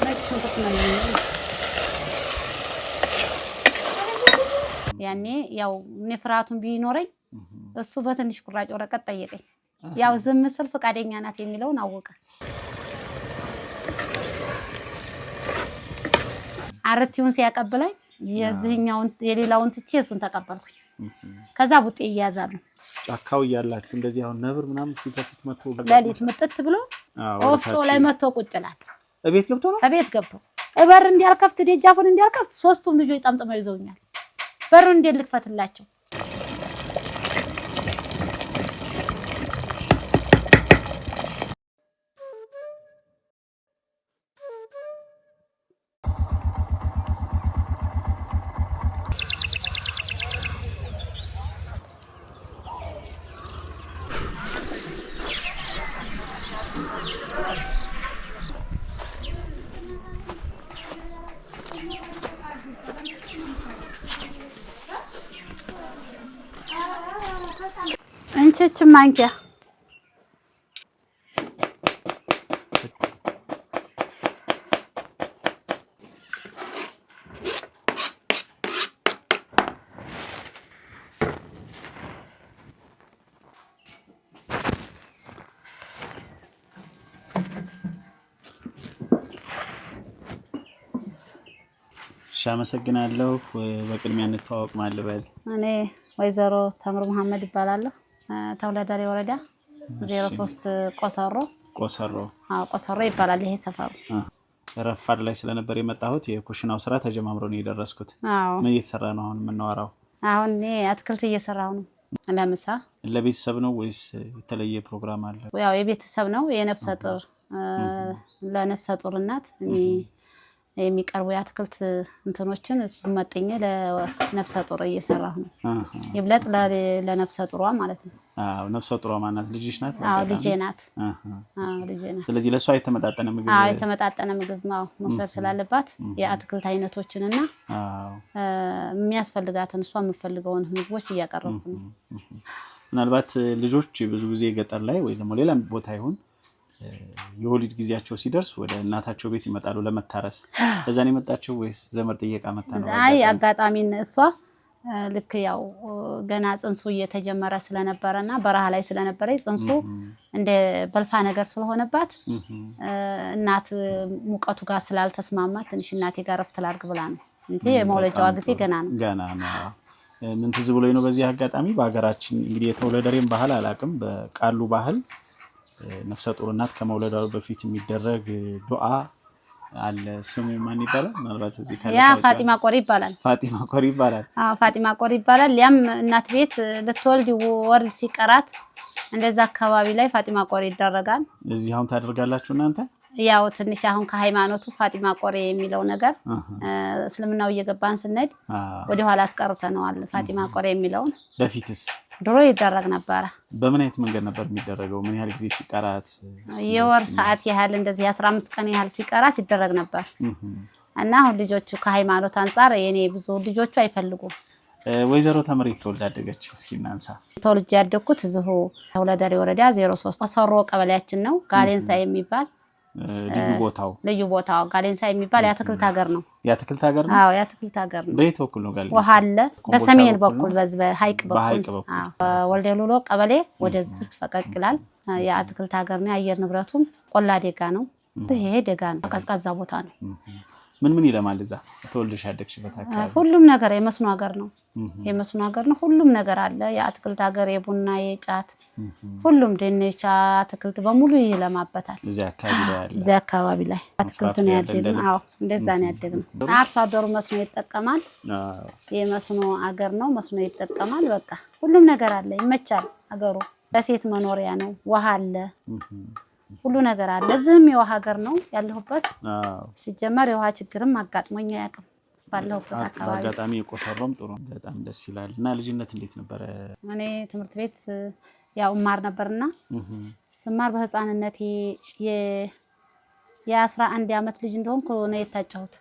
ነጭ ሽንኩርት ነው ያኔ ያው ንፍራቱን ቢኖረኝ እሱ በትንሽ ቁራጭ ወረቀት ጠየቀኝ ያው ዝም ስል ፈቃደኛ ናት የሚለውን አወቀ አረቲውን ሲያቀበለኝ የዚህኛውን የሌላውን ትቼ እሱን ተቀበልኩኝ ከዛ ቡጤ ይያዛሉ ጫካው ያላችሁ እንደዚህ አሁን ነብር ምናምን ፊት መጥቶ ለሊት መጥጥ ብሎ ወፍጮ ላይ መጥቶ ቁጭላል እቤት ገብቶ ነው እቤት ገብቶ እበር እንዲያልከፍት ደጃፉን እንዲያልከፍት ሶስቱም ልጆች ጠምጥመው ይዘውኛል በሩን እንዲልክፈትላቸው እንቺ ማንኪያ ሻመሰግናለሁ በቅድሚያ እንተዋወቅ ማልበል እኔ ወይዘሮ ተምር መሐመድ ይባላል ተውለደሬ ወረዳ 03 ቆሰሮ ይባላል ይሄ ሰፈሩ ረፋድ ላይ ስለነበር የመጣሁት የኩሽናው ስራ ተጀማምሮ ነው የደረስኩት ምን እየተሰራ ነው አሁን የምናወራው አሁን እኔ አትክልት እየሰራሁ ነው ለምሳ ለቤተሰብ ነው ወይስ የተለየ ፕሮግራም አለ ያው የቤተሰብ ነው የነፍሰ ጡር ለነፍሰ ጡር እናት የሚቀርቡ የአትክልት እንትኖችን መጥኜ ለነፍሰ ጡር እየሰራሁ ነው ይብለጥ ለነፍሰ ጡሯ ማለት ነው አዎ ነፍሰ ጡሯ ማናት ልጅሽ ናት አዎ ልጄ ናት ስለዚህ ለሷ የተመጣጠነ ምግብ የተመጣጠነ ምግብ ነው መውሰድ ስላለባት የአትክልት አይነቶችንና የሚያስፈልጋትን እሷ የምትፈልገውን ምግቦች እያቀረብኩ ነው ምናልባት ልጆች ብዙ ጊዜ ገጠር ላይ ወይ ደግሞ ሌላ ቦታ ይሁን የወሊድ ጊዜያቸው ሲደርስ ወደ እናታቸው ቤት ይመጣሉ ለመታረስ ለዛን የመጣቸው ወይስ ዘመድ ጥየቃ መጣ ነው አይ አጋጣሚን እሷ ልክ ያው ገና ጽንሱ እየተጀመረ ስለነበረና በረሃ ላይ ስለነበረ ጽንሱ እንደ በልፋ ነገር ስለሆነባት እናት ሙቀቱ ጋር ስላልተስማማት ትንሽ እናቴ ጋር ረፍት ላድርግ ብላ ነው እንጂ የመውለጃዋ ጊዜ ገና ነው ምን ትዝ ብሎኝ ነው በዚህ አጋጣሚ በአገራችን እንግዲህ የተወለደሬን ባህል አላቅም በቃሉ ባህል ነፍሰ ጡር እናት ከመውለዷ በፊት የሚደረግ ዱዓ አለ ስሙ ማን ይባላል ምናልባት እዚህ ካለ ያ ፋጢማ ቆሪ ይባላል ፋጢማ ቆሪ ይባላል ያም እናት ቤት ልትወልድ ወር ሲቀራት እንደዛ አካባቢ ላይ ፋጢማ ቆሪ ይደረጋል እዚህ አሁን ታደርጋላችሁ እናንተ ያው ትንሽ አሁን ከሃይማኖቱ ፋጢማ ቆሪ የሚለው ነገር እስልምናው እየገባን ስንሄድ ወደ ኋላ አስቀርተነዋል ፋጢማ ቆሪ የሚለው በፊትስ ድሮ ይደረግ ነበር በምን አይነት መንገድ ነበር የሚደረገው ምን ያህል ጊዜ ሲቀራት የወር ሰዓት ያህል እንደዚህ 15 ቀን ያህል ሲቀራት ይደረግ ነበር እና አሁን ልጆቹ ከሃይማኖት አንፃር የኔ ብዙ ልጆቹ አይፈልጉም ወይዘሮ ተምር ተወልዳደገች እስኪ እናንሳ ተወልጄ ያደግኩት እዚሁ ተውለደሬ ወረዳ 03 ቆሰሮ ቀበሌያችን ነው ጋሌንሳ የሚባል ልዩ ቦታው ጋሌንሳ የሚባል የአትክልት ሀገር ነው አዎ የአትክልት ሀገር ነው በየት በኩል ነው ጋሌንሳ ውሃ አለ በሰሜን በኩል በሐይቅ በኩል ወልደ ሉሎ ቀበሌ ወደዚህ ፈቀቅ ይላል የአትክልት ሀገር ነው አየር ንብረቱም ቆላ ደጋ ነው ይሄ ደጋ ነው ቀዝቃዛ ቦታ ነው ምን ይለማል እዛ ተወልደሽ ያደግሽበት አካባቢ ሁሉም ነገር የመስኖ ሀገር ነው ሁሉም ነገር አለ የአትክልት ሀገር የቡና የጫት ሁሉም ድንች አትክልት በሙሉ ይለማበታል እዚያ አካባቢ ላይ አትክልት ነው ያደግነው አዎ እንደዛ ነው ያደግነው አርሶ አደሩ መስኖ ይጠቀማል የመስኖ ሀገር ነው መስኖ ይጠቀማል በቃ ሁሉም ነገር አለ ይመቻል ሀገሩ ለሴት መኖሪያ ነው ውሃ አለ ሁሉ ነገር አለ እዚህም የውሃ ሀገር ነው ያለሁበት ሲጀመር የውሃ ችግርም አጋጥሞኝ ያቅም ባለሁበት አካባቢ አጋጣሚ የቆሰሮም ጥሩ በጣም ደስ ይላል እና ልጅነት እንዴት ነበር እኔ ትምህርት ቤት ያው ማር ነበርና ስማር በህፃንነቴ የ11 አመት ልጅ እንደሆንኩ ነው የታጫሁት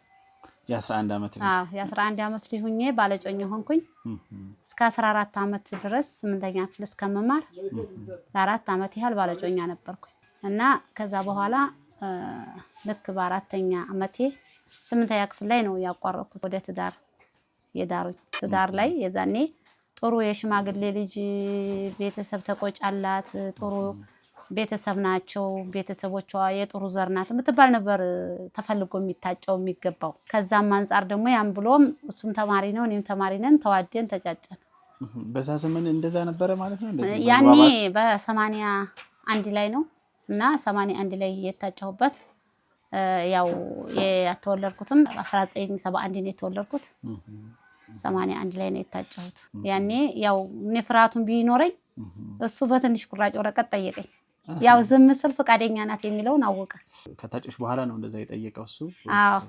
የ11 አመት ልጅ የ11 አመት ልጅ ሆኜ ባለጮኝ ሆንኩኝ እስከ 14 አመት ድረስ 8ኛ ክፍል እስከመማር ለ4 አመት ያህል ባለጮኛ ነበርኩኝ እና ከዛ በኋላ ልክ በአራተኛ ዓመቴ 8ኛ ክፍል ላይ ነው ያቋረጥኩት ወደ ትዳር የዳሩኝ። ትዳር ላይ የዛኔ ጥሩ የሽማግሌ ልጅ ቤተሰብ ተቆጫላት ጥሩ ቤተሰብ ናቸው ቤተሰቦቿ የጥሩ ዘርናት የምትባል ነበር ተፈልጎ የሚታጨው የሚገባው። ከዛም አንፃር ደግሞ ያን ብሎም እሱም ተማሪ ነው እኔም ተማሪ ነን ተዋደን ተጫጨን። በዛ ዘመን እንደዛ ነበር ማለት ነው። እንደዚህ ያኔ በ81 ላይ ነው እና 81 ላይ የታጨሁበት ያው የተወለድኩትም 1971 ነው የተወለድኩት 81 ላይ ነው የታጨሁት። ያኔ ያው ንፍራቱን ቢኖረኝ እሱ በትንሽ ቁራጭ ወረቀት ጠየቀኝ። ያው ዝም ስል ፈቃደኛ ናት የሚለውን አወቀ። ከታጨሽ በኋላ ነው እንደዛ የጠየቀው እሱ? አዎ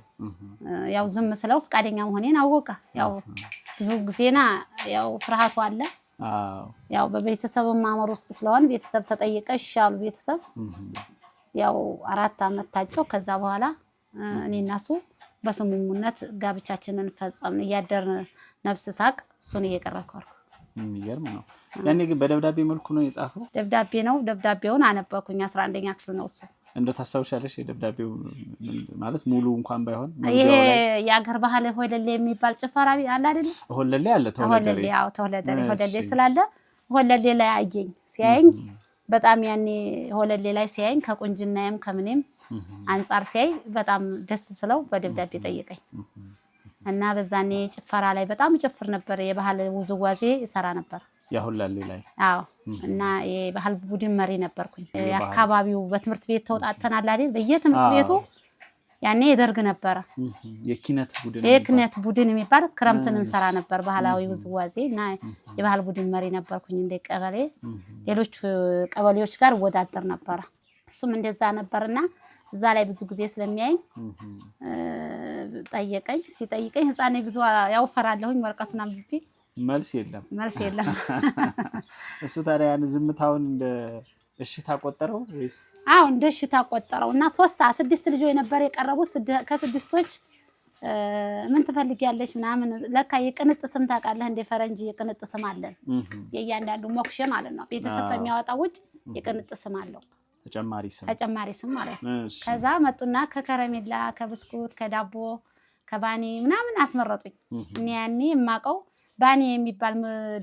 ያው ዝም ስለው ፈቃደኛ መሆኔን አወቀ። ያው ብዙ ጊዜና ያው ፍርሃቱ አለ። ያው በቤተሰብ ማመር ውስጥ ስለሆነ ቤተሰብ ተጠየቀሽ ያሉ ቤተሰብ ያው 4 አመት ታጨው። ከዛ በኋላ እኔና እሱ በስሙሙነት ጋብቻችንን ፈጸምን። እያደርን ነፍስ ሳቅ እሱን እየቀረብኩ የሚገርም ነው። ያኔ ግን በደብዳቤ መልኩ ነው የጻፈው? ደብዳቤ ነው። ደብዳቤውን አነበብኩኝ 11ኛ ክፍል ነው እሱ። እንደው ታስታውሻለሽ የደብዳቤው ማለት ሙሉ እንኳን ባይሆን? ይሄ የአገር ባህል ሆለሌ የሚባል ጭፈራ አለ አይደል? ሆለሌ አለ ሆለሌ። ያው ሆለሌ ስላለ ሆለሌ ላይ አየኝ። ሲያየኝ በጣም ያኔ ሆለሌ ላይ ሲያየኝ ከቁንጅናዬም ከምንም አንፃር ሲያይ በጣም ደስ ስለው በደብዳቤ ጠየቀኝ እና በዛኔ ጭፈራ ላይ በጣም ጭፍር ነበር። የባህል ውዝዋዜ ይሰራ ነበር ያሁላሌ ላይ። አዎ እና የባህል ቡድን መሪ ነበርኩኝ። የአካባቢው በትምህርት ቤት ተውጣተናል አይደል? በየትምህርት ቤቱ ያኔ ይደርግ ነበር የኪነት ቡድን የሚባል ክረምትን እንሰራ ነበር ባህላዊ ውዝዋዜ እና የባህል ቡድን መሪ ነበርኩኝ። እንደ ቀበሌ ሌሎች ቀበሌዎች ጋር ወዳደር ነበር። እሱም እንደዛ ነበርና እዛ ላይ ብዙ ጊዜ ስለሚያይ ጠየቀኝ። ሲጠይቀኝ ህፃኔ ብዙ ያው ፈራለሁኝ ወረቀቱን አንብቤ መልስ የለም። እሱ ታዲያ ያን ዝምታውን እንደ እሽታ ቆጠረው ወይስ? አዎ እንደ እሽታ ቆጠረው እና 6 ልጆች ነበር የቀረቡት። ከስድስቶች ምን ትፈልጊያለሽ ምናምን ለካ የቅንጥ ስም ታውቃለህ እንደ ፈረንጅ የቅንጥ ስም አለን። የእያንዳንዱ ሞክሼ ማለት ነው ቤተሰብ ከሚያወጣው ውጭ የቅንጥ ስም አለው ተጨማሪ ስም ማለት ነው። ከዛ መጡና ከከረሜላ ከብስኩት ከዳቦ ከባኒ ምናምን አስመረጡኝ። እኔ ያኔ የማውቀው ባኒ የሚባል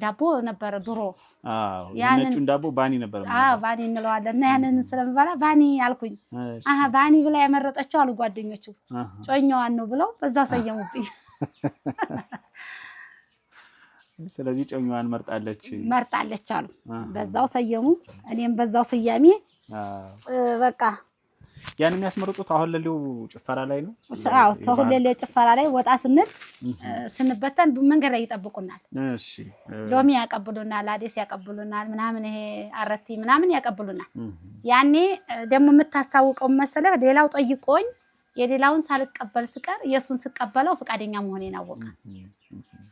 ዳቦ ነበር ድሮ። ያንን ዳቦ ባኒ ነበር ባኒ እንለዋለን እና ያንን ስለምበላ ባኒ አልኩኝ። ባኒ ብላ ያመረጠችው አሉ ጓደኞቹ ጮኛዋን ነው ብለው በዛው ሰየሙብኝ። ስለዚህ ጮኛዋን መርጣለች አሉ በዛው ሰየሙ። እኔም በዛው ስያሜ በቃ ያን የሚያስመርጡት አሁለሌው ጭፈራ ላይ ነው። አዎ አሁለሌው ጭፈራ ላይ ወጣ ስንል ስንበተን መንገድ ላይ ይጠብቁናል። እሺ ሎሚ ያቀብሉናል፣ አዴስ ያቀብሉናል፣ ምናምን ይሄ አረቲ ምናምን ያቀብሉናል። ያኔ ደግሞ የምታስታውቀው መሰለህ ሌላው ጠይቆኝ የሌላውን ሳልቀበል ስቀር የሱን ስቀበለው ፈቃደኛ መሆኔን አወቀ።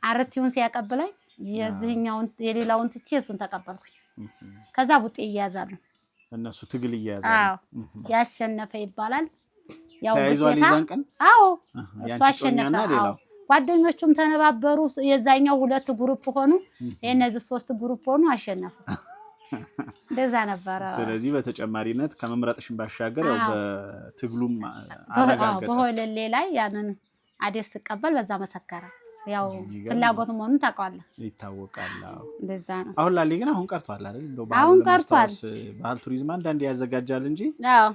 አረቲውን ሲያቀብለኝ የዚህኛውን የሌላውን ትቼ የሱን ተቀበልኩኝ። ከዛ ቡጤ ይያዛሉ እነሱ ትግል ይያዛሉ። አዎ ያሸነፈ ይባላል። ያው ተያይዟል ይዛን ቀን። አዎ እሱ አሸነፈ። አዎ ጓደኞቹም ተነባበሩ። የዛኛው 2 ግሩፕ ሆኑ፣ የነዚህ 3 ግሩፕ ሆኑ፣ አሸነፉ። እንደዛ ነበር። ስለዚህ በተጨማሪነት ከመምረጥሽን ባሻገር ያው በትግሉም አረጋገጠ። በሆለሌ ላይ ያንን አዴስ ተቀበል በዛ መሰከረ። ያው ፍላጎት መሆኑን ታውቃለህ ይታወቃል። እንደዛ ነው። አሁን ላሊ ግን አሁን ቀርቷል አይደል? እንደው አሁን ቀርቷል። ባህል ቱሪዝም አንዳንዴ ያዘጋጃል እንጂ አዎ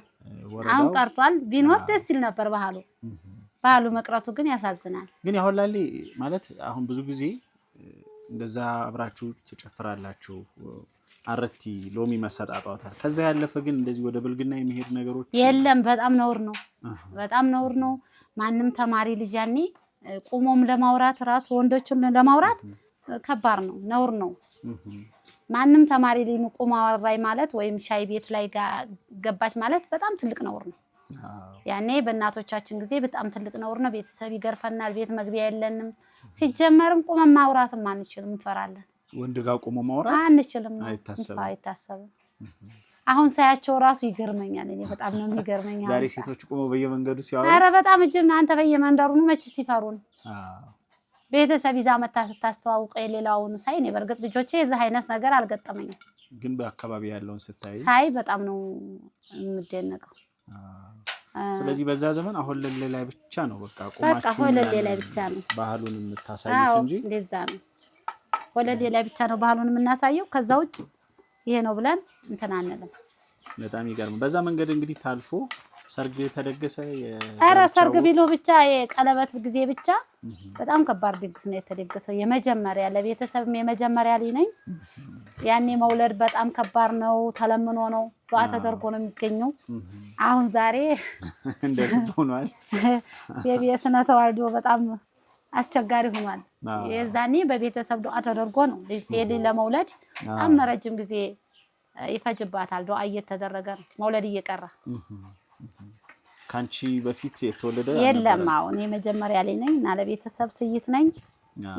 አሁን ቀርቷል። ቢኖር ደስ ይል ነበር ባህሉ መቅረቱ ግን ያሳዝናል። ግን አሁን ላሊ ማለት አሁን ብዙ ጊዜ እንደዛ አብራችሁ ትጨፍራላችሁ፣ አረቲ ሎሚ መሰጣጣታል። ከዛ ያለፈ ግን እንደዚህ ወደ ብልግና የሚሄድ ነገሮች የለም። በጣም ነውር ነው። ማንም ተማሪ ልጅ ያኔ ቁሞም ለማውራት ራስ ወንዶችን ለማውራት ከባድ ነው፣ ነውር ነው። ማንም ተማሪ ልጅ ቁሞ አወራይ ማለት ወይም ሻይ ቤት ላይ ገባች ማለት በጣም ትልቅ ነውር ነው። ያኔ በእናቶቻችን ጊዜ በጣም ትልቅ ነውር ነው። ቤተሰብ ይገርፈናል። ቤት መግቢያ የለንም። ሲጀመርም ቁመ ማውራትም አንችልም፣ እንፈራለን። ወንድ ጋር ቁሞ ማውራት አንችልም፣ አይታሰብም። አሁን ሳያቸው ራሱ ይገርመኛል። እኔ በጣም ነው የሚገርመኝ። ዛሬ ሴቶች ቆመው በየመንገዱ ሲያወሩ ኧረ በጣም እጅም አንተ በየመንደሩ ነው መች ሲፈሩን። ቤተሰብ ይዛ መታ ስታስተዋውቀ የሌላውን ሳይ እኔ በርግጥ ልጆቼ የዚህ አይነት ነገር አልገጠመኝም፣ ግን በአካባቢ ያለውን ስታይ ሳይ በጣም ነው የምደነቀው። ስለዚህ በዛ ዘመን አሁን ላይ ብቻ ነው በቃ ቆማችሁ ሆለሌ ላይ ብቻ ነው ባህሉን የምታሳዩት እንጂ እንደዛ ነው ሆለሌ ላይ ብቻ ነው ባህሉን የምናሳየው ከዛ ውጭ ይሄ ነው ብለን እንትን አንልም በጣም ይገርም በዛ መንገድ እንግዲህ ታልፎ ሰርግ ተደገሰ አረ ሰርግ ቢሉ ብቻ የቀለበት ጊዜ ብቻ በጣም ከባድ ድግስ ነው የተደገሰው የመጀመሪያ ለቤተሰብ የመጀመሪያ ላይ ነኝ ያኔ መውለድ በጣም ከባድ ነው ተለምኖ ነው ዱዓ ተደርጎ ነው የሚገኘው አሁን ዛሬ እንደዚህ ሆኗል የቤተሰብ ተዋልዶ በጣም አስቸጋሪ ሆኗል የዛኔ በቤተሰብ ዱዓ ተደርጎ ነው ለሴት ለመውለድ በጣም ረጅም ጊዜ ይፈጅባታል ዱዓ እየተደረገ ነው መውለድ እየቀረ ካንቺ በፊት የተወለደ የለም አሁን የመጀመሪያ ላይ ነኝ እና ለቤተሰብ ስይት ነኝ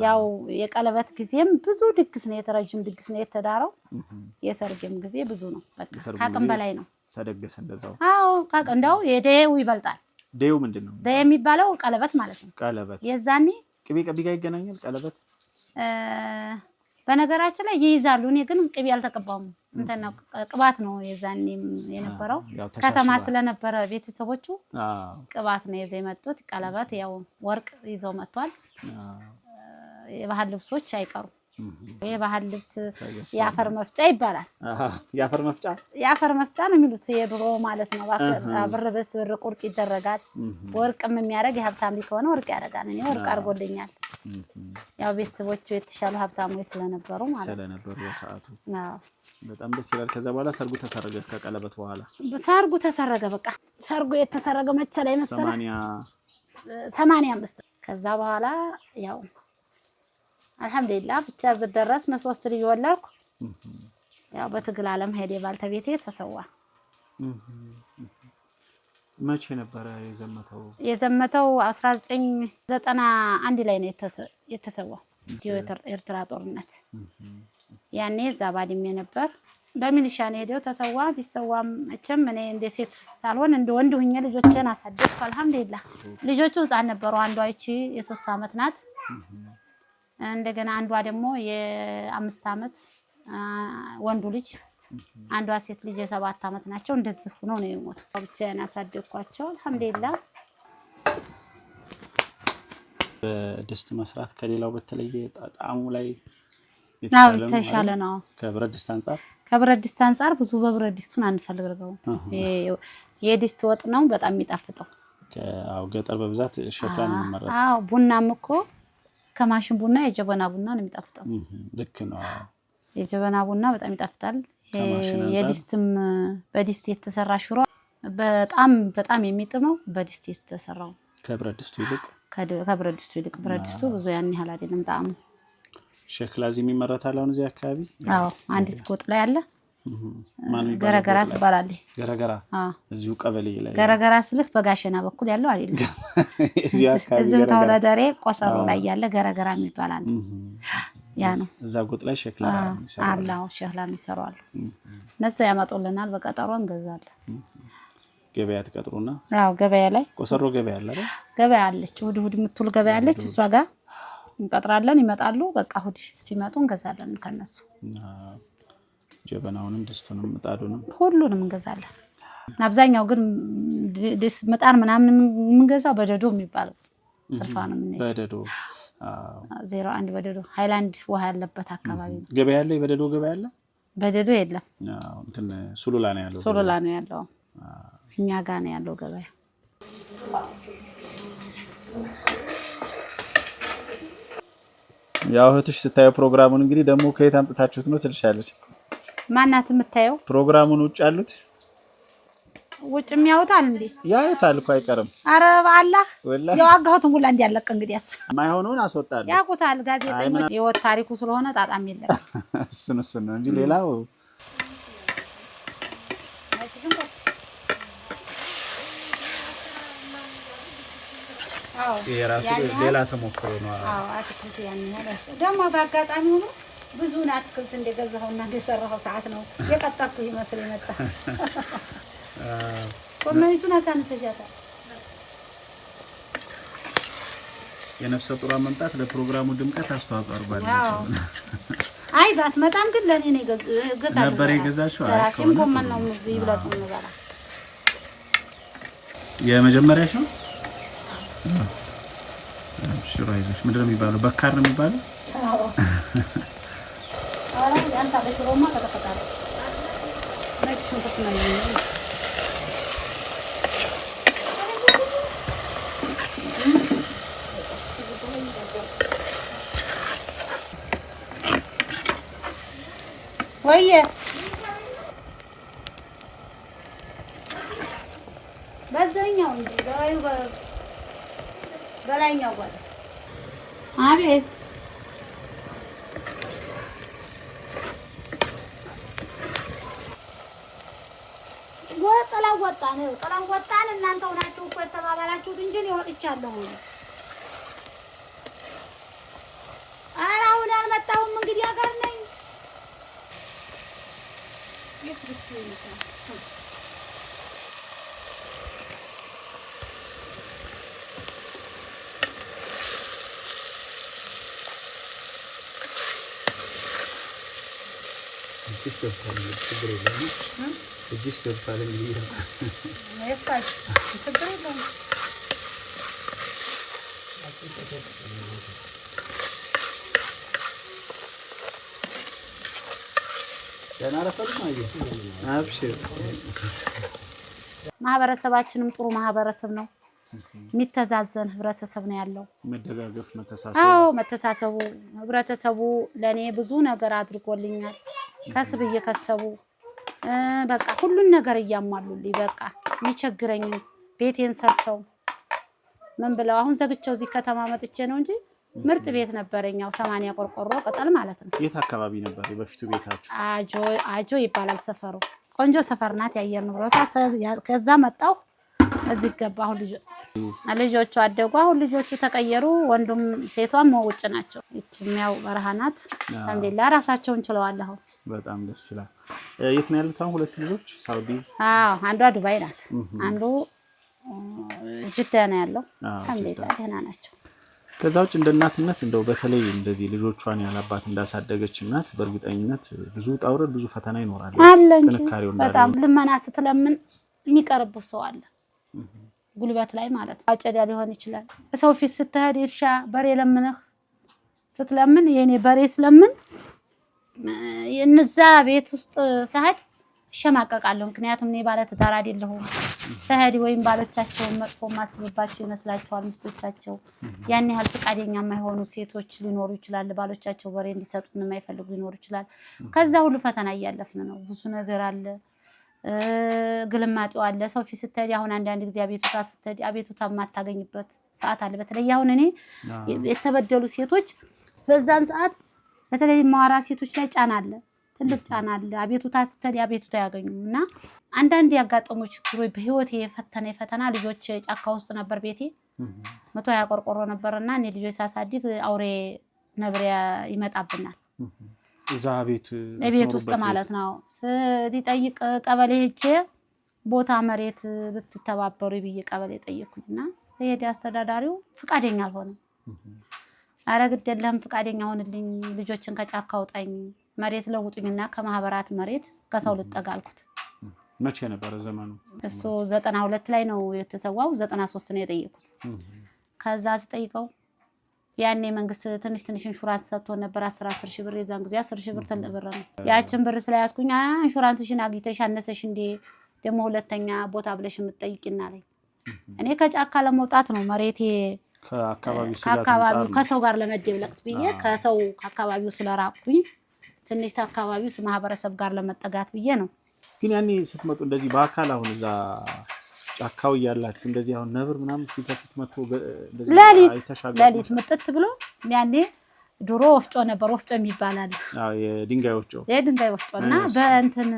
ያው የቀለበት ጊዜም ብዙ ድግስ ነው የተረጅም ድግስ ነው የተዳረው የሰርግም ጊዜ ብዙ ነው በቃ ካቅም በላይ ነው ተደገሰ እንደዛው አዎ እንደው የደው ይበልጣል ደው ምንድነው ደው የሚባለው ቀለበት ማለት ነው ቀለበት የዛኔ ቅቤ ጋር ይገናኛል ቀለበት በነገራችን ላይ ይይዛሉ እኔ ግን ቅቤ አልተቀባውም እንተና ቅባት ነው የዛኔ የነበረው ከተማ ስለነበረ ቤተሰቦቹ ቅባት ነው የዘይ መጥቶት ቀለበት ያው ወርቅ ይዘው መጥቷል የባህል ልብሶች አይቀሩ የባህል ልብስ ያፈር መፍጫ ይባላል ያፈር መፍጫ ነው የሚሉት የድሮ ማለት ነው ብር ቁርጥ ይደረጋል ወርቅም የሚያረግ የሀብታም ሊሆነ ወርቅ ያረጋል እኔ ወርቅ አርጎልኛል ያው ቤተሰቦቹ የተሻለ ሀብታሞች ስለነበሩ በሰዓቱ በጣም ደስ ይላል ከዛ በኋላ ሰርጉ ተሰረገ ከቀለበት በኋላ ሰርጉ ተሰረገ በቃ ሰርጉ የተሰረገ መቼ ላይ መሰለ 85 ከዛ በኋላ ያው አልহামዱሊላህ ብቻ ዘደረስን 3 ልጅ ወለድኩ ያው በትግል ዓለም ሄደ ባልተቤቴ ተሰዋ መቼ ነበር የዘመተው 1991 ላይ ነው የተሰዋው ኤርትራ ጦርነት ያኔ ዛባዲም ነበር በሚሊሻ ነው ሄደው ተሰዋ ቢሰዋም እቸም እኔ እንደ ሴት ሳልሆን እንደ ወንድ ሆኜ ልጆችን አሳደግኩ አልহামዱሊላህ ልጆቹ ህፃን ነበሩ አንዷ እቺ የ3 አመት ናት እንደገና አንዷ ደግሞ የ5 አመት ወንዱ ልጅ አንዷ ሴት ልጅ የ7 አመት ናቸው እንደዚህ ሆኖ ነው የሞቱ ብቻዬን አሳደግኳቸው አልহামዱሊላህ በድስት መስራት ከሌላው በተለየ ጣዕሙ ላይ የተሻለ ነው ከብረት ድስት አንፃር ብዙ በብረት ድስቱን አንፈልገው የድስት ወጥ ነው በጣም የሚጣፍጠው ገጠር በብዛት ሸክላ ነው የሚመረጠው አዎ ቡናም እኮ ከማሽን ቡና የጀበና ቡና ነው የሚጣፍጠው ልክ ነው የጀበና ቡና በጣም ይጣፍጣል የድስትም በድስት የተሰራ ሽሮ በጣም የሚጥመው በድስት የተሰራው ከብረት ድስቱ ይልቅ ብረት ድስቱ ብዙ ያን ያህል አይደለም ጣዕሙ ሸክላ እዚህ የሚመረታል አሁን እዚህ አካባቢ አዎ አንዲት ጎጥ ላይ አለ ገረገራ ትባላለች ገረገራ እዚሁ ቀበሌ ላይ ገረገራ ስልክ በጋሸና በኩል ያለው አይደለም እዚሁ ተወዳዳሪ ቆሰሮ ላይ ያለ ገረገራ የሚባላል ያ ነው እዛ ጎጥ ላይ ሸክላ አላው ሸክላ የሚሰራው ነሱ ያመጡልናል በቀጠሮ እንገዛለን ገበያ ተቀጥሩና አዎ ገበያ ላይ ቆሰሮ ገበያ አለ አይደል ገበያ አለች እሑድ የምትውል ገበያ አለች እሷ ጋር እንቀጥራለን ይመጣሉ በቃ እሑድ ሲመጡ እንገዛለን ከነሱ ጀበናውንም ድስቱንም ምጣዱንም ሁሉንም እንገዛለን አብዛኛው ግን ድስ ምጣድ ምናምን የምንገዛው በደዶ የሚባለው ጽርፋ ነው በደዶ 01 በደዶ ሃይላንድ ውሃ ያለበት አካባቢ ነው ገበያ ያለው በደዶ ገበያ ያለ በደዶ የለም እንትን ሱሉላ ነው ያለው እኛ ጋር ነው ያለው ገበያ ያው እህትሽ ስታየው ፕሮግራሙን እንግዲህ ደግሞ ከየት አምጥታችሁት ነው ትልሻለች ማናት የምታየው ፕሮግራሙን ውጭ ያሉት ውጭ የሚያውታል እንዴ ያዩታል እኮ አይቀርም አረ በአላህ ያው አጋሁት ሙላ እንዲያለቀ እንግዲያስ ማይሆኑን አስወጣለሁ ያውቁታል ጋዜጠኞች የወት ታሪኩ ስለሆነ ጣጣም የለም እሱን ነው እንጂ ሌላው የራሱ ሌላ ተሞክሮ ነው አዎ አትክልት ያን ያለስ ደግሞ በአጋጣሚ ሆኖ ብዙ አትክልት እንደገዛሁና እንደሰራሁ ሰዓት ነው የቀጠርኩ ይመስል የመጣ ኮሜንቱን አሳንሰሻታል የነፍሰ ጡር መምጣት ለፕሮግራሙ ድምቀት አስተዋጽኦ አድርጓል አይ ባትመጣም ግን ለኔ ነው ገዛው ነበር የገዛሽው ራሴም ኮመን ነው ይብላጡ ነበር የመጀመሪያሽ ነው? አብሽር አይዞሽ። ምንድን ነው የሚባለው? በካር ነው የሚባለው? አዎ። አረ ያንተ በሽሮማ ተተፈታለ። ነጭ ሽንኩርት ነው የሚለው። ወይዬ በዛኛው እንጂ በላይኛው ጋር አቤት ጥላው ወጣን እናንተ ሆናችሁ እኮ የተባባላችሁት እንጂ እኔ ወጥቻለሁ። ኧረ አሁን አልመጣሁም እንግዲህ አገር ነኝ። ማህበረሰባችንም ጥሩ ማህበረሰብ ነው። የሚተዛዘን ህብረተሰብ ነው ያለው። መደጋገፍ፣ መተሳሰብ። አዎ መተሳሰቡ። ህብረተሰቡ ለኔ ብዙ ነገር አድርጎልኛል። ከስብ እየከሰቡ በቃ ሁሉን ነገር እያሟሉልኝ በቃ የሚቸግረኝ ቤቴን ሰርተው ምን ብለው አሁን ዘግቼው እዚህ ከተማ መጥቼ ነው እንጂ ምርጥ ቤት ነበረኛው 80 ቆርቆሮ ቅጠል ማለት ነው። የት አካባቢ ነበር በፊቱ ቤታችሁ? አጆ ይባላል ሰፈሩ። ቆንጆ ሰፈር ናት። የአየር ንብረቷ ከዛ መጣሁ እዚህ ገባሁ። ልጆቹ አደጉ። አሁን ልጆቹ ተቀየሩ። ወንዱም ሴቷም ውጭ ናቸው። እቺም በረሃ ናት። አልሐምዱሊላህ ራሳቸውን ችለዋል። አሁን በጣም ደስ ይላል። የት ነው ያሉት አሁን ሁለት ልጆች? ሳውዲ? አዎ አንዷ ዱባይ ናት፣ አንዱ ጅዳ ነው ያለው። አልሐምዱሊላህ ደህና ናቸው። ከዛ ውጭ እንደ እናትነት እንደው በተለይ እንደዚህ ልጆቿን ያላባት እንዳሳደገች እናት በእርግጠኝነት ብዙ ጣውረድ ብዙ ፈተና ይኖራል። ጥንካሬው በጣም ልመና ስትለምን የሚቀርብ ሰው አለ፣ ጉልበት ላይ ማለት ነው። አጨዳ ሊሆን ይችላል። ሰው ፊት ስትሄድ እርሻ በሬ ለምነህ ስትለምን የኔ በሬ ስለምን እነዛ ቤት ውስጥ ሰሃድ እሸማቀቃለሁ። ምክንያቱም እኔ ባለ ትዳር አይደለሁም። ሰሃዲ ወይም ባሎቻቸውን መጥፎ ማስብባቸው ይመስላቸዋል ሚስቶቻቸው። ያን ያህል ፍቃደኛ የማይሆኑ ሴቶች ሊኖሩ ይችላል። ባሎቻቸው በሬ እንዲሰጡን የማይፈልጉ ሊኖሩ ይችላል። ከዛ ሁሉ ፈተና እያለፍን ነው። ብዙ ነገር አለ፣ ግልማጤው አለ። ሰው ፊት ስትሄድ አሁን አንዳንድ ጊዜ አቤቱታ ስትሄድ አቤቱታ የማታገኝበት ሰዓት አለ። በተለይ አሁን እኔ የተበደሉ ሴቶች በዛን ሰዓት በተለይ ማዋራ ሴቶች ላይ ጫና አለ፣ ትልቅ ጫና አለ። አቤቱታ ስትሄድ አቤቱታ ያገኙም እና አንዳንድ ያጋጠሙ ችግሮች በህይወቴ ፈተና ልጆች ጫካ ውስጥ ነበር ቤቴ 120 ቆርቆሮ ነበርና እኔ ልጆች ሳሳድግ አውሬ ነብር ይመጣብናል። እዛ ቤት ውስጥ ማለት ነው። ሲጠይቅ ቀበሌ ሄጄ ቦታ መሬት ብትተባበሩ ብዬ ቀበሌ ጠየቅኩኝና ሲሄድ አስተዳዳሪው ፍቃደኛ አልሆነም። አረ ግድ የለህም ፍቃደኛ ሆንልኝ፣ ልጆችን ከጫካ አውጣኝ፣ መሬት ለውጡኝና ከማህበራት መሬት ከሰው ልጠጋ አልኩት። መቼ ነበር ዘመኑ? እሱ 92 ላይ ነው የተሰዋው። 93 ነው የጠየቁት። ከዛ ሲጠይቀው ያኔ መንግስት ትንሽ ኢንሹራንስ ሰጥቶ ነበር 10 ሺህ ብር። የዛን ጊዜ 10 ሺህ ብር ትልቅ ብር ነው። ያችን ብር ስለያዝኩኝ ኢንሹራንስሽን አግኝተሽ አነሰሽ እንዴ ደግሞ ሁለተኛ ቦታ ብለሽ የምትጠይቂና አለኝ። እኔ ከጫካ ለመውጣት ነው መሬቴ ከአካባቢው ከሰው ጋር ለመደብለቅ ብዬ ከአካባቢው ስለራቅኩኝ ትንሽ ከአካባቢው ማህበረሰብ ጋር ለመጠጋት ብዬ ነው። ግን ያኔ ስትመጡ እንደዚህ በአካል አሁን እዛ ጫካው ያላችሁ እንደዚህ አሁን ነብር ምናምን ፊት ለፊት መጥቶ እንደዚህ ለሊት መጥት ብሎ ያኔ ድሮ ወፍጮ ነበር፣ ወፍጮ የሚባላል። አዎ የድንጋይ ወፍጮና በእንትን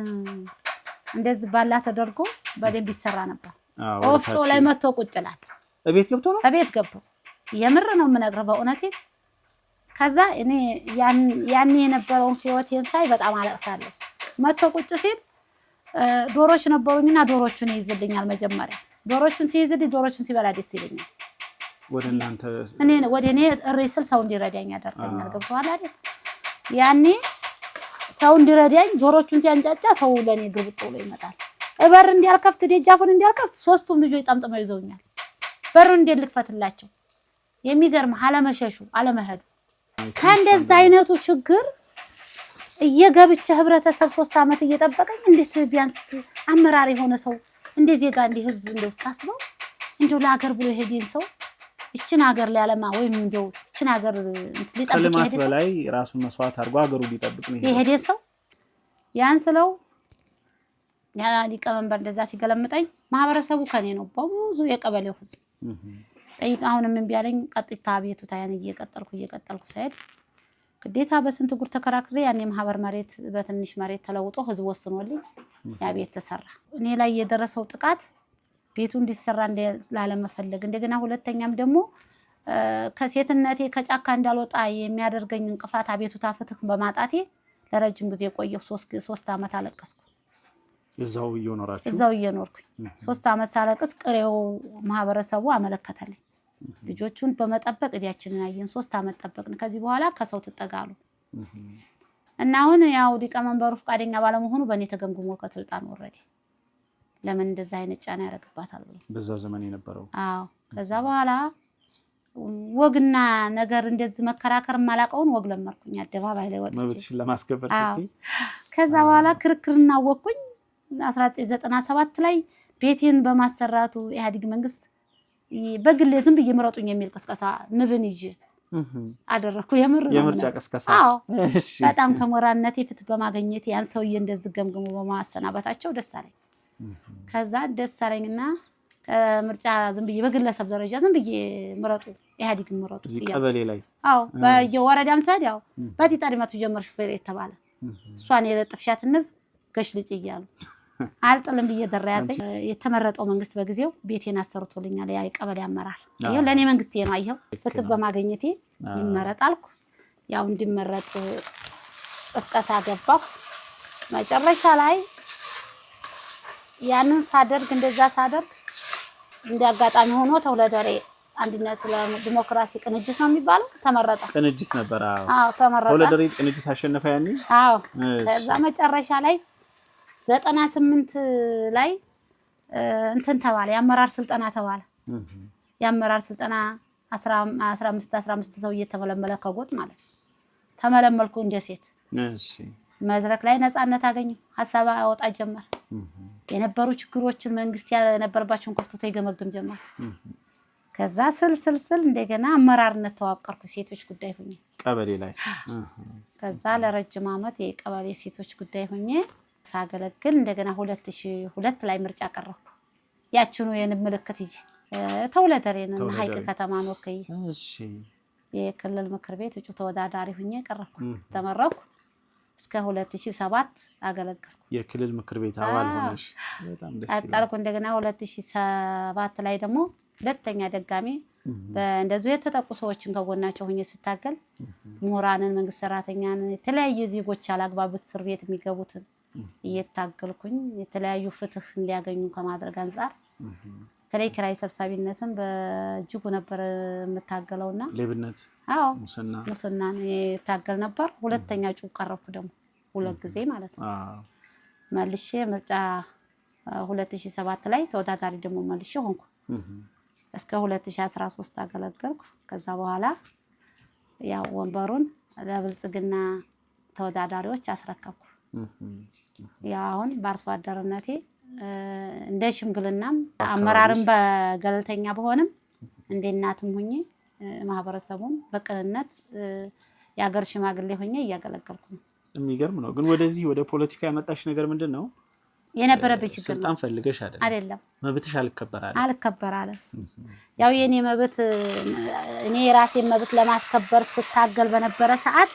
እንደዚህ ባላ ተደርጎ በደንብ ይሰራ ነበር። ወፍጮ ላይ መጥቶ ቁጭ ይላል። እቤት ገብቶ የምር ነው የምነግርህ በእውነቴ። ከዛ እኔ ያኔ የነበረውን ህይወቴን ሳይ በጣም አለቅሳለሁ። መጥቶ ቁጭ ሲል ዶሮች ነበሩኝና ዶሮቹን ይይዝልኛል። መጀመሪያ ዶሮቹን ሲይዝልኝ ዶሮቹን ሲበላ ደስ ይለኛል። ወደ እኔ እሪስል ሰው እንዲረዳኝ ያደርገኛል። ገብቶሃል አይደል? ያኔ ሰው እንዲረዳኝ ዶሮቹን ሲያንጫጫ ሰው ለኔ ግብጥ ብሎ ይመጣል። በር እንዲያልከፍት ደጃፉን እንዲያልከፍት ሶስቱም ልጆች ጠምጥመው ይዘውኛል። በሩን እንዴት ልክፈትላቸው? የሚገርም አለመሸሹ አለመሄዱ ከእንደዛ አይነቱ ችግር እየገብቼ ህብረተሰብ 3 አመት እየጠበቀኝ እንዴት ቢያንስ አመራር የሆነ ሰው እንደዚህ ጋር እንደ ህዝብ እንደው ታስበው እንደው ለሀገር ብሎ ይሄድን ሰው እቺን ሀገር ሊያለማ ወይም እንደው እቺን ሀገር ሊጠብቅ ከልማት በላይ ራሱን መስዋዕት አድርጎ ሀገሩ ሊጠብቅ ነው ይሄድን ሰው ያን ስለው ያ ሊቀመንበር እንደዛ ሲገለምጠኝ ማህበረሰቡ ከኔ ነው በብዙ የቀበሌው ህዝብ ጠይቅ አሁንም ምን ቢያለኝ ቀጥታ ቤቱ ታያን እየቀጠልኩ ሳይድ ግዴታ በስንት ጉር ተከራክሬ ያኔ ማህበር መሬት በትንሽ መሬት ተለውጦ ህዝብ ወስኖልኝ ያ ቤት ተሰራ። እኔ ላይ የደረሰው ጥቃት ቤቱ እንዲሰራ ላለመፈለግ እንደገና ሁለተኛም ደግሞ ከሴትነቴ ከጫካ እንዳልወጣ የሚያደርገኝ እንቅፋት አቤቱታ ፍትህ በማጣቴ ለረጅም ጊዜ ቆየሁ። 3 አመት አለቀስኩ። እዛው እየኖርኩኝ 3 አመት ሳለቅስ ቅሬው ማህበረሰቡ አመለከተልኝ። ልጆቹን በመጠበቅ እዲያችንን አየን 3 አመት ጠበቅን። ከዚህ በኋላ ከሰው ተጠጋሉ እና አሁን ያው ሊቀመንበሩ ፈቃደኛ ባለመሆኑ በእኔ ተገምግሞ ከስልጣን ወረደ። ለምን እንደዛ አይነት ጫና ያረግባታል ብሎ በዛ ዘመን የነበረው አዎ። ከዛ በኋላ ወግና ነገር እንደዚህ መከራከር ማላቀውን ወግ ለመርኩኝ አደባባይ ላይ ወጥቼ መብትሽን ለማስከበር ስትይ ከዛ በኋላ ክርክርና ወኩኝ 1997 ላይ ቤቴን በማሰራቱ ኢህአዴግ መንግስት በግሌ ዝም ብዬ ምረጡኝ የሚል ቀስቀሳ ንብን ይዤ አደረኩ። የምርጫ ቀስቀሳ እሺ። በጣም ከሞራነቴ ፍትህ በማግኘት ያን ሰውዬ እንደዚህ ገምግሞ በማሰናበታቸው ደስ አለኝ። ከዛ ደስ አለኝና ምርጫ ዝም ብዬ በግለሰብ ደረጃ ዝም ብዬ ምረጡ ኢህአዴግ ምረጡ ቀበሌ ላይ በየወረዳም ሰድ ያው በቲጣሪማቱ ጀመር ሹፌር የተባለ እሷን የለጥፍሻት ንብ ገሽ ልጭ ይያሉ አልጥልም ብዬ ደረያዘኝ። የተመረጠው መንግስት በጊዜው ቤቴን አሰርቶልኛል። ያ ቀበሌ አመራር ይሄ ለኔ መንግስት ነው። አይሄው ፍትህ በማግኘቴ ይመረጣልኩ። ያው እንዲመረጥ ቅስቀሳ ገባሁ። መጨረሻ ላይ ያንን ሳደርግ እንደዛ ሳደርግ እንዲያጋጣሚ ሆኖ ተወለደሬ አንድነት ለዲሞክራሲ ቅንጅት ነው የሚባለው ተመረጠ። ቅንጅት ነበር። አዎ ተመረጠ። ተወለደሬ ቅንጅት አሸነፈ ያኔ። አዎ ከዛ መጨረሻ ላይ 98 ላይ እንትን ተባለ የአመራር ስልጠና ተባለ። የአመራር ስልጠና 15 ሰው እየተመለመለ ከጎጥ ማለት ተመለመልኩ እንደ ሴት። እሺ መድረክ ላይ ነፃነት አገኘሁ። ሐሳብ አወጣ ጀመር። የነበሩ ችግሮችን መንግስት ያነበረባቸውን ከፍቶ ይገመግም ጀመር። ከዛ ስልስል እንደገና አመራርነት ተዋቀርኩ። ሴቶች ጉዳይ ሆኜ ቀበሌ ላይ ከዛ ለረጅም አመት የቀበሌ ሴቶች ጉዳይ ሆኜ ሳገለግል እንደገና 2002 ላይ ምርጫ ቀረብኩ። ያችኑ የንብ ምልክት ይዤ ተወለደሬን ሀይቅ ከተማ ነው ከይ እሺ የክልል ምክር ቤት እጩ ተወዳዳሪ ሆኜ ቀረብኩ። ተመረኩ። እስከ 2007 አገለገልኩ። የክልል ምክር ቤት አባል ሆነሽ በጣም ደስ ይላል። አጣልኩ። እንደገና 2007 ላይ ደግሞ ሁለተኛ ደጋሚ በእንደዚሁ የተጠቁ ሰዎችን ከጎናቸው ሆኜ ስታገል ምሁራንን፣ መንግስት ሰራተኛን፣ የተለያየ ዜጎች ያላግባብ እስር ቤት የሚገቡትን እየታገልኩኝ የተለያዩ ፍትህ እንዲያገኙ ከማድረግ አንፃር ተለይ ኪራይ ሰብሳቢነትን በእጅጉ ነበር የምታገለውና ሌብነት ሙስናን የታገል ነበር። ሁለተኛ እጩ ቀረብኩ ደግሞ 2 ጊዜ ማለት ነው። መልሼ ምርጫ 2007 ላይ ተወዳዳሪ ደግሞ መልሼ ሆንኩ። እስከ 2013 አገለገልኩ። ከዛ በኋላ ያው ወንበሩን ለብልጽግና ተወዳዳሪዎች አስረከብኩ። ያው አሁን በአርሶ አደርነቴ እንደ ሽምግልናም አመራርም በገለልተኛ በሆነም እንደ እናትም ሆኜ ማህበረሰቡን በቅንነት ያገር ሽማግሌ ሆኜ እያገለገልኩ ነው። የሚገርም ነው። ግን ወደዚህ ወደ ፖለቲካ ያመጣሽ ነገር ምንድነው? የነበረብኝ ችግር ስልጣን ፈልገሽ አይደለም? መብትሽ አልከበራለ። ያው የኔ መብት እኔ የራሴን መብት ለማስከበር ስታገል በነበረ ሰዓት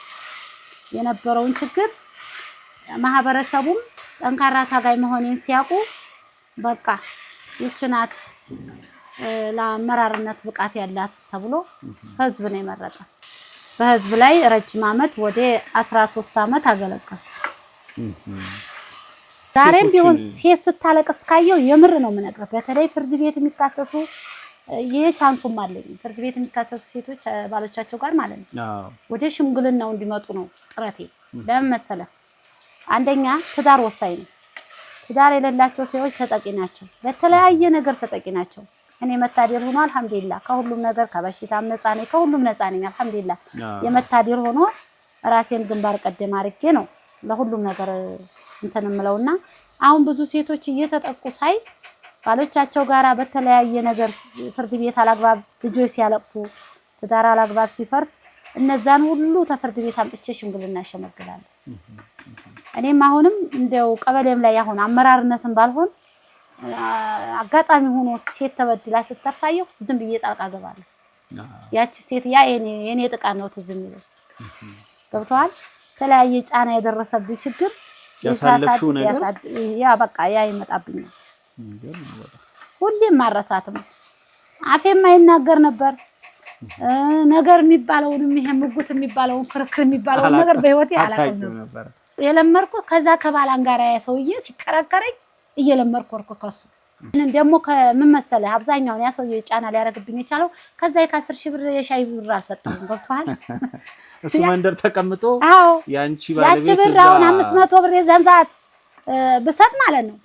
የነበረውን ችግር ማህበረሰቡም ጠንካራ ታጋይ መሆኔን ሲያውቁ በቃ ይስናት ለአመራርነት ብቃት ያላት ተብሎ ህዝብ ነው የመረጠ። በህዝብ ላይ ረጅም አመት ወደ 13 አመት አገለገልኩ። ዛሬም ቢሆን ሴት ስታለቅስ ካየው የምር ነው የምነግርህ። በተለይ ፍርድ ቤት የሚካሰሱ ይሄ ቻንሱም አለኝ። ፍርድ ቤት የሚካሰሱ ሴቶች ባሎቻቸው ጋር ማለት ነው ወደ ሽምግልናው እንዲመጡ ነው ጥረቴ። ለምን መሰለህ? አንደኛ ትዳር ወሳኝ ነው። ትዳር የሌላቸው ሰዎች ተጠቂ ናቸው። ለተለያየ ነገር ተጠቂ ናቸው። እኔ መታደር ሆኖ አልሐምዱሊላህ ከሁሉም ነገር ከበሽታም ነፃ ነኝ፣ ከሁሉም ነፃ ነኝ አልሐምዱሊላህ። የመታደር ሆኖ ራሴን ግንባር ቀደም አድርጌ ነው ለሁሉም ነገር እንትን እምለውና አሁን ብዙ ሴቶች እየተጠቁ ሳይ ባሎቻቸው ጋራ በተለያየ ነገር ፍርድ ቤት አላግባብ ልጆች ሲያለቅሱ ትዳር አላግባብ ሲፈርስ እነዛን ሁሉ ተፍርድ ቤት አምጥቼ ሽምግልና ሸመግላለሁ። እኔም አሁንም እንደው ቀበሌም ላይ አሁን አመራርነትን ባልሆን አጋጣሚ ሆኖ ሴት ተበድላ ስትታየው ዝም ብዬ ጣልቃ ገባለሁ። ያቺ ሴት ያ የኔ ጥቃት ነው ትዝ የሚለው ገብቷል። ተለያየ ጫና የደረሰብኝ ችግር ያሳለፍሽው ነገር ያ በቃ ያ ይመጣብኛል። ሁሌም ማረሳትም አፌም አይናገር ነበር ነገር የሚባለውንም ይሄ ምጉት የሚባለውን ክርክር የሚባለውን ነገር በህይወቴ አላውቅም ነበር። የለመርኩት ከዛ ከባላን ጋር ያ ሰውዬ ሲከራከረኝ እየለመርኩ ወርኩ ከሱ ደግሞ ከምን መሰለህ አብዛኛውን ያ ሰውዬ ጫና ሊያረግብኝ የቻለው ከዛ የ10 ሺህ ብር የሻይ ብር አልሰጠሁም ገብቷል። እሱ መንደር ተቀምጦ ያንቺ ባለቤት ያቺ ብር አሁን 500 ብር የዛን ሰዓት ብሰጥ ማለት ነው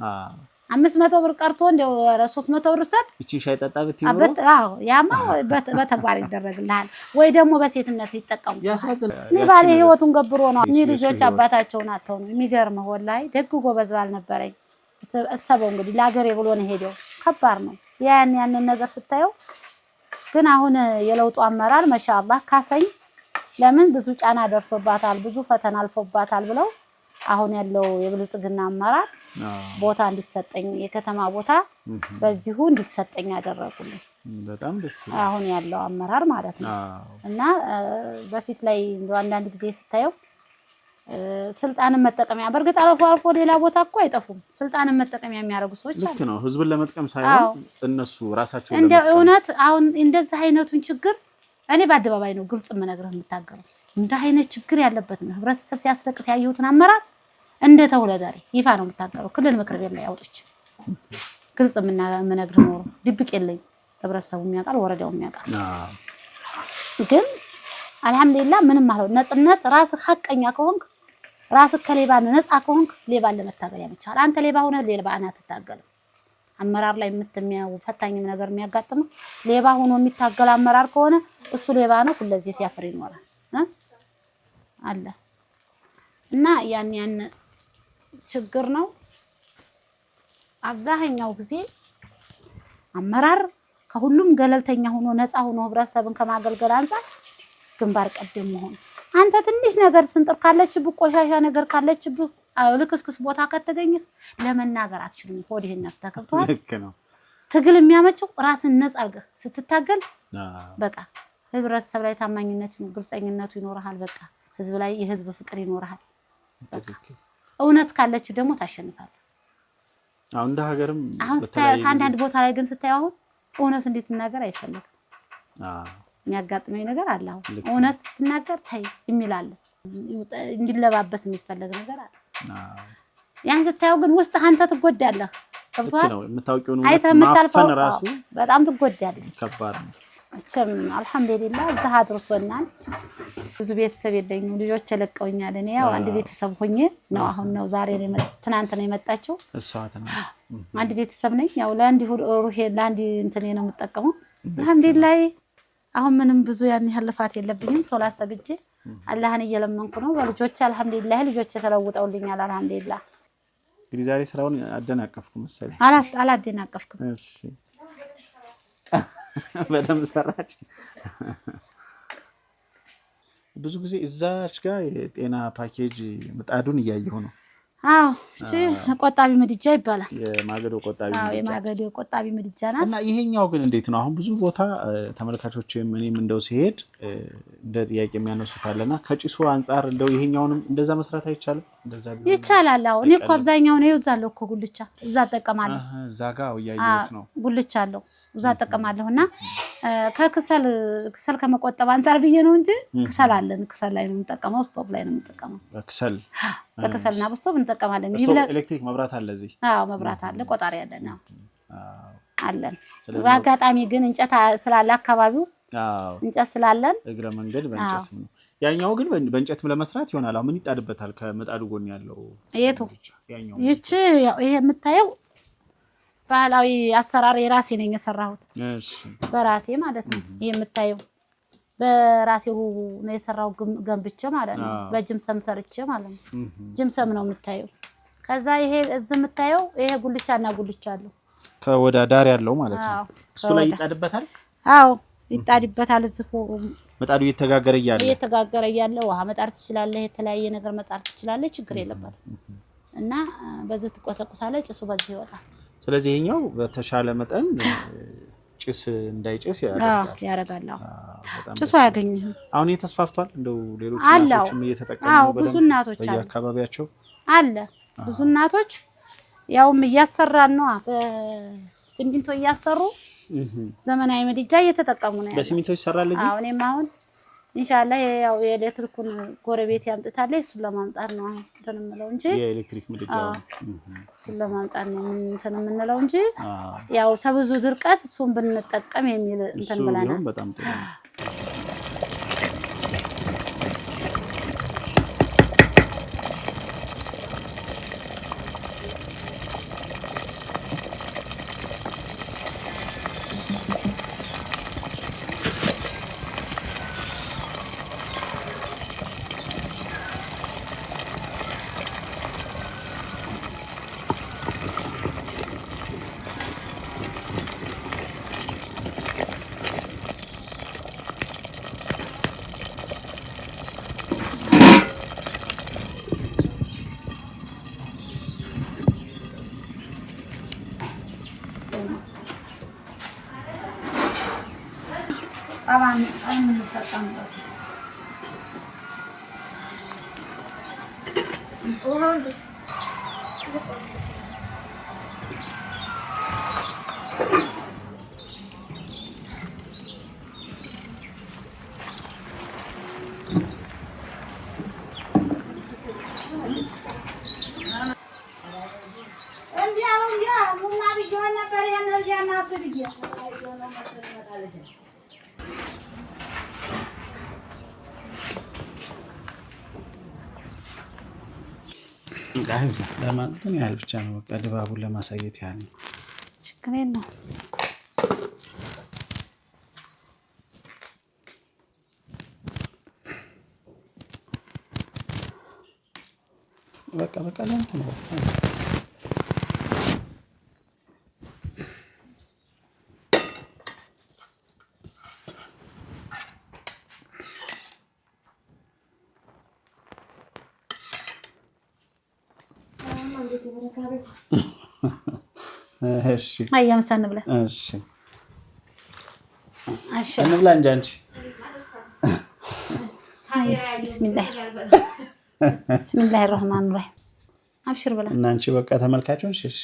500 ብር ቀርቶ እንደው 300 ብር ሰጥ እቺ ሻይ ጠጣ ብትይኖር ያማ በተግባር ይደረግልሃል ወይ ደግሞ በሴትነት ይጠቀሙ። ባሌ ህይወቱን ገብሮ ነው ልጆች አባታቸውን አጥተው ነው። የሚገርመው ወላሂ ደግ ጎበዝ ባል ነበረኝ። እሰበው እንግዲህ ለሀገሬ ብሎ ነው ሄደው። ከባድ ነው ያንን ነገር ስታየው። ግን አሁን የለውጡ አመራር ማሻአላህ ካሰኝ ለምን ብዙ ጫና ደርሶባታል ብዙ ፈተና አልፎባታል ብለው አሁን ያለው የብልጽግና አመራር ቦታ እንዲሰጠኝ የከተማ ቦታ በዚሁ እንዲሰጠኝ ያደረጉልኝ በጣም ደስ ይላል። አሁን ያለው አመራር ማለት ነው። እና በፊት ላይ እንደው አንዳንድ ጊዜ ስታየው ስልጣንን መጠቀሚያ በርግጥ አልፎ ሌላ ቦታ እኮ አይጠፉም። ስልጣንን መጠቀሚያ የሚያደርጉ ሰዎች አሉ። ልክ ነው። ህዝብን ለመጥቀም ሳይሆን እነሱ ራሳቸው እንደ እውነት አሁን እንደዚህ አይነቱን ችግር እኔ በአደባባይ ነው ግልጽ የምነግርህ የምታገረው። እንደ አይነት ችግር ያለበት ነው ህብረተሰብ ሲያስለቅስ ያየሁትን አመራር እንደ ተውለዳሪ ይፋ ነው የምታገረው። ክልል ምክር ቤት ላይ አውጥቼ ግልጽ የምነግርህ ነው። ድብቅ የለኝ። ህብረተሰቡ የሚያውቃል፣ ወረዳው የሚያውቃል። ግን አልሐምዱሊላህ ምንም ማለት ነጽነት ራስህ ሐቀኛ ከሆንክ ራስህ ከሌባ ነፃ ከሆንክ ሌባን ለመታገል ያመቻል። አንተ ሌባ ሆነ ሌባ አትታገልም። አመራር ላይ የምትሚያው ፈታኝም ነገር የሚያጋጥም ሌባ ሆኖ የሚታገል አመራር ከሆነ እሱ ሌባ ነው ሁለዚህ ሲያፍር ይኖራል አለ እና ያን ችግር ነው። አብዛኛው ጊዜ አመራር ከሁሉም ገለልተኛ ሆኖ ነፃ ሆኖ ህብረተሰብን ከማገልገል አንፃር ግንባር ቀደም መሆን አንተ ትንሽ ነገር ስንጥር ካለችብህ ቆሻሻ ነገር ካለችብህ ልክስክስ ቦታ ከተገኘ ለመናገር አትችልም። ሆድህን ነፍተህ ከብቷል። ልክ ነው። ትግል የሚያመቸው ራስን ነፃ አድርገህ ስትታገል በቃ ህብረተሰብ ላይ ታማኝነት ግልጸኝነቱ ይኖርሃል። በቃ ህዝብ ላይ የህዝብ ፍቅር ይኖርሃል። እውነት ካለች ደግሞ ታሸንፋለህ። አሁን እንደ ሀገርም አንዳንድ ቦታ ላይ ግን ስታየው አሁን እውነት እንዴት እናገር አይፈልግም። የሚያጋጥመኝ ነገር አለ። አሁን እውነት ስትናገር ታይ የሚላል እንዲለባበስ የሚፈልግ ነገር አለ። ያን ስታየው ግን ውስጥ አንተ ትጎዳለህ። ከብቷል ነው የምታውቂው ነው ማፈን ራሱ በጣም ትጎዳለህ። ከባድ ነው። እችም አልሐምዱሊላህ እዛ አድርሶናል። ብዙ ቤተሰብ የለኝም። ልጆች ለቀውኛል። እኔ ያው አንድ ቤተሰብ ሆኜ ነው አሁን ነው ዛሬ ትናንት ነው የመጣችው እሷ ትናንት አንድ ቤተሰብ ነኝ። ያው ለአንድ ሩሄ ለአንድ እንትን ነው የምጠቀመው። አልሐምዱሊላህ አሁን ምንም ብዙ ያን ያህል ልፋት የለብኝም። ሶላት ሰግጄ አላህን እየለመንኩ ነው። በልጆች አልሐምዱሊላህ ልጆች ተለውጠውልኛል። አልሐምዱሊላህ እንግዲህ ዛሬ ስራውን አደናቀፍኩ መሰለኝ። አላደናቀፍኩም። እሺ በደም ሰራች። ብዙ ጊዜ እዛች ጋር የጤና ፓኬጅ ምጣዱን እያየሁ ነው። አዎ እሺ ቆጣቢ ምድጃ ይባላል። የማገዶ ቆጣቢ ምድጃ። አዎ የማገዶ ቆጣቢ ምድጃ ናት። እና ይሄኛው ግን እንዴት ነው? አሁን ብዙ ቦታ ተመልካቾችም እኔም እንደው ሲሄድ እንደ ጥያቄ የሚያነሱት አለና ከጭሱ አንፃር እንደው ይሄኛውንም እንደዛ መስራት አይቻልም? እንደዛ ቢሆን ይቻላል። አዎ እኔ እኮ አብዛኛው ነው ይውዛለሁ እኮ ጉልቻ እዛ ተጠቀማለሁ። እዛ ጋር ያያዩት ነው ጉልቻ አለው እዛ ተጠቀማለሁና ከክሰል ከመቆጠብ አንፃር ብዬ ነው እንጂ ክሰል አለን። ክሰል ላይ ነው የምጠቀመው። ስቶቭ ላይ ነው የምጠቀመው። በክሰልና በስቶቭ እንጠቀማለን። ኤሌክትሪክ መብራት አለ እዚህ? አዎ መብራት አለ። ቆጣሪ አለን። አለን። በአጋጣሚ ግን እንጨት ስላለ አካባቢው እንጨት ስላለን እግረ መንገድ በእንጨት ነው። ያኛው ግን በእንጨትም ለመስራት ይሆናል። አሁን ምን ይጣድበታል ከመጣዱ ጎን ያለው የቱ ይቺ ይሄ የምታየው ባህላዊ አሰራር የራሴ ነኝ የሰራሁት። እሺ በራሴ ማለት ነው። ይሄ የምታየው በራሴው ነው የሰራው ገንብቼ ማለት ነው። በጅምሰም ሰርቼ ማለት ነው። ጅምሰም ነው የምታየው። ከዛ ይሄ እዚህ የምታየው ይሄ ጉልቻና ጉልቻ አለው ከወዳ ዳር ያለው ማለት ነው። እሱ ላይ ይጣድበታል። አዎ ይጣድበታል። እዚህ መጣዱ እየተጋገረ እያለ ውሃ መጣር ትችላለህ፣ የተለያየ ነገር መጣር ትችላለህ፣ ችግር የለበትም። እና በዚህ ትቆሰቁሳለህ፣ ጭሱ በዚህ ይወጣል። ስለዚህ ይሄኛው በተሻለ መጠን ጭስ እንዳይጨስ ያደርጋል። ጭሱ አያገኝም። አሁን እየተስፋፍቷል። እንደው ሌሎች እናቶችም እየተጠቀሙ ነው። ብዙ እናቶች አሉ በየአካባቢያቸው አለ። ብዙ እናቶች ያውም እያሰራን ነው በሲሚንቶ እያሰሩ ዘመናዊ ምድጃ እየተጠቀሙ ነው። በሲሚንቶ ይሰራል እዚህ። አዎ እኔም አሁን ኢንሻአላህ ያው የኤሌክትሪኩን ጎረቤት ያምጥታለች እሱን ለማምጣት ነው እንትን የምለው እንጂ የኤሌክትሪክ ምድጃ እሱን ለማምጣት ነው እንትን የምንለው እንጂ ያው ሰብዙ ዝርቀት እሱን ብንጠቀም የሚል እንትን ብለናል። በጣም ጥሩ ነው። ለማንተን ያህል ብቻ ነው። በቃ ድባቡን ለማሳየት ያህል ነው። ችግር የለውም። በቃ ለምን ነው እሺ አያምሳ እንብላ። እሺ እንብላ እንጂ አንቺ ቢስሚላህ الرحمن الرحيم አብሽር ብላ እና አንቺ በቃ ተመልካቾች እሺ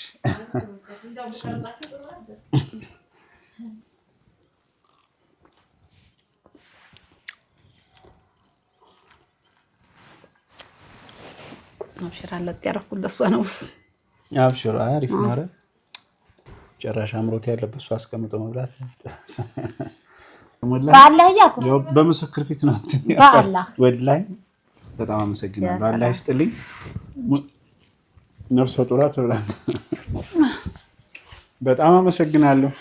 አብሽር አለ ያረኩት ለሷ ነው። አብሽር አሪፍ ነው። አረ ጨራሽ አምሮት ያለበት ሰው አስቀምጦ መብላት በአላህ ያኩ በመሰክር ፊት ነው። በአላህ ወላሂ በጣም አመሰግናለሁ። አላህ ይስጥልኝ። ነፍሰ ጡራት ብላ በጣም አመሰግናለሁ።